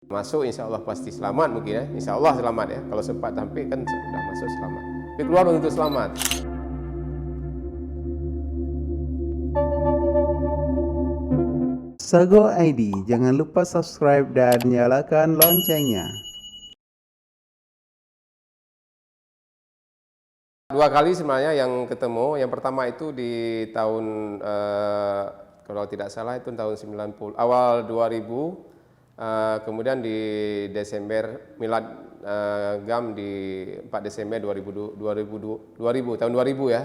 Masuk insya Allah pasti selamat mungkin ya, insya Allah selamat ya. Kalau sempat sampai kan sudah masuk selamat. Tapi keluar untuk selamat. Sago ID, jangan lupa subscribe dan nyalakan loncengnya. Dua kali sebenarnya yang ketemu. Yang pertama itu di tahun kalau tidak salah itu tahun 90, awal 2000. Kemudian di Desember Milad GAM di 4 Desember 2000 tahun 2000 ya.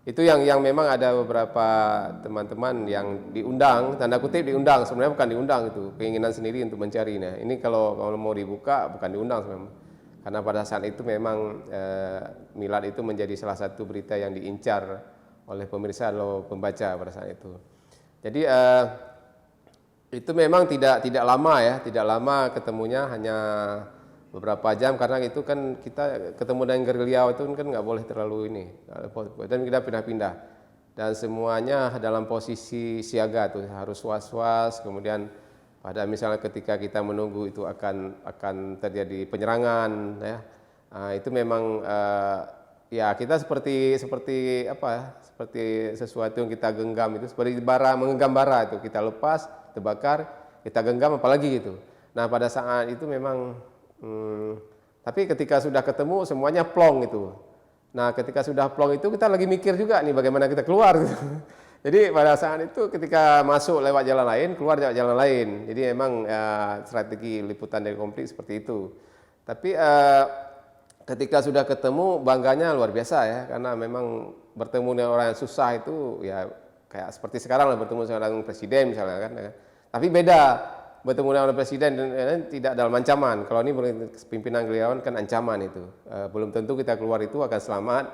Itu yang memang ada beberapa teman-teman yang diundang, tanda kutip diundang, sebenarnya bukan diundang, itu keinginan sendiri untuk mencari. Nah ini kalau mau dibuka bukan diundang sebenarnya, karena pada saat itu memang Milad itu menjadi salah satu berita yang diincar oleh pemirsa atau pembaca pada saat itu. Jadi itu memang tidak lama ya, tidak lama ketemunya, hanya beberapa jam, karena itu kan kita ketemu dengan gerilya itu kan nggak boleh terlalu ini, dan kita pindah-pindah dan semuanya dalam posisi siaga tuh, harus was-was. Kemudian pada misalnya ketika kita menunggu itu akan terjadi penyerangan ya, itu memang ya kita seperti apa, seperti sesuatu yang kita genggam, itu seperti bara, menggenggam bara, itu kita lepas, terbakar, kita genggam apalagi gitu. Nah pada saat itu memang tapi ketika sudah ketemu semuanya plong itu. Nah ketika sudah plong itu kita lagi mikir juga nih bagaimana kita keluar gitu. Jadi pada saat itu ketika masuk lewat jalan lain, keluar lewat jalan lain. Jadi memang strategi liputan dari konflik seperti itu. Tapi ketika sudah ketemu bangganya luar biasa ya, karena memang bertemu dengan orang yang susah itu ya kayak seperti sekarang lah bertemu dengan presiden misalnya kan. Tapi beda bertemu dengan presiden tidak dalam ancaman. Kalau ini pimpinan gerilyawan kan ancaman itu. Belum tentu kita keluar itu akan selamat.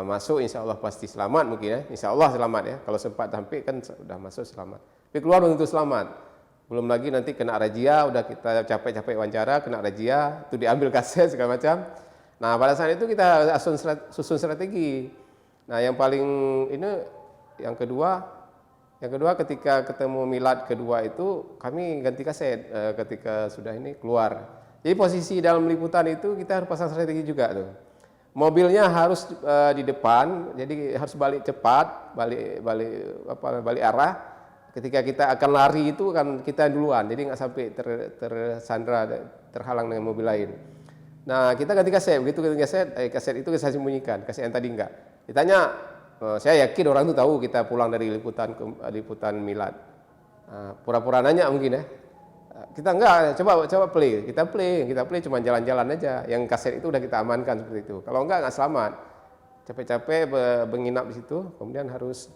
Masuk insya Allah pasti selamat mungkin ya, insya Allah selamat ya. Kalau sempat sampai kan sudah masuk selamat. Tapi keluar untuk selamat. Belum lagi nanti kena razia, udah kita capek-capek wawancara, kena razia, itu diambil kaset segala macam. Nah pada saat itu kita susun strategi. Nah yang paling ini yang kedua ketika ketemu Milad kedua itu kami ganti kaset ketika sudah ini keluar. Jadi posisi dalam liputan itu kita harus pasang strategi juga tuh. Mobilnya harus di depan, jadi harus balik cepat, balik arah. Ketika kita akan lari itu kan kita duluan, jadi nggak sampai tersandra, terhalang dengan mobil lain. Nah kita ganti kaset, begitu ganti kaset itu saya sembunyikan, kaset yang tadi enggak. Ditanya, saya yakin orang itu tahu kita pulang dari liputan Milad. Pura-pura nanya mungkin ya. Kita enggak, coba play. Kita play cuma jalan-jalan aja. Yang kaset itu udah kita amankan seperti itu. Kalau enggak selamat. Capek-capek menginap di situ, kemudian harus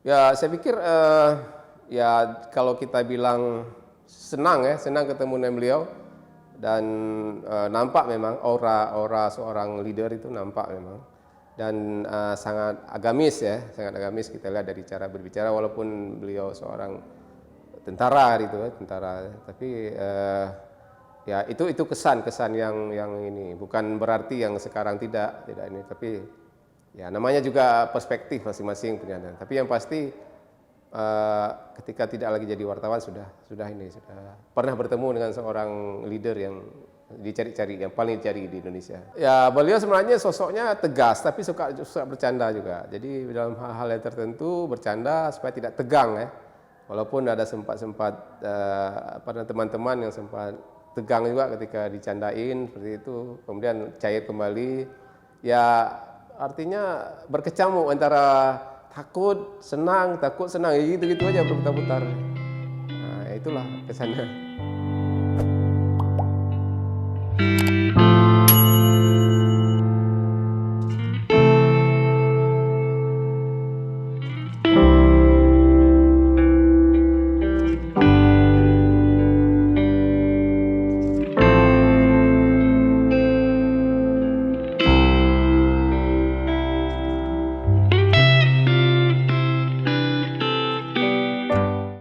ya saya pikir ya kalau kita bilang senang ketemu dengan beliau. Dan nampak memang aura seorang leader itu nampak memang, dan sangat agamis ya, sangat agamis kita lihat dari cara berbicara, walaupun beliau seorang tentara gitu ya, tentara, tapi ya itu kesan yang ini, bukan berarti yang sekarang tidak ini, tapi ya namanya juga perspektif masing-masing punya. Tapi yang pasti ketika tidak lagi jadi wartawan sudah pernah bertemu dengan seorang leader yang dicari-cari, yang paling dicari di Indonesia. Ya beliau sebenarnya sosoknya tegas tapi suka bercanda juga. Jadi dalam hal-hal yang tertentu bercanda supaya tidak tegang ya. Walaupun ada sempat teman-teman yang sempat tegang juga ketika dicandain seperti itu, kemudian cair kembali. Ya artinya berkecamuk antara takut, senang, gitu-gitu aja berputar-putar. Nah, itulah kesannya.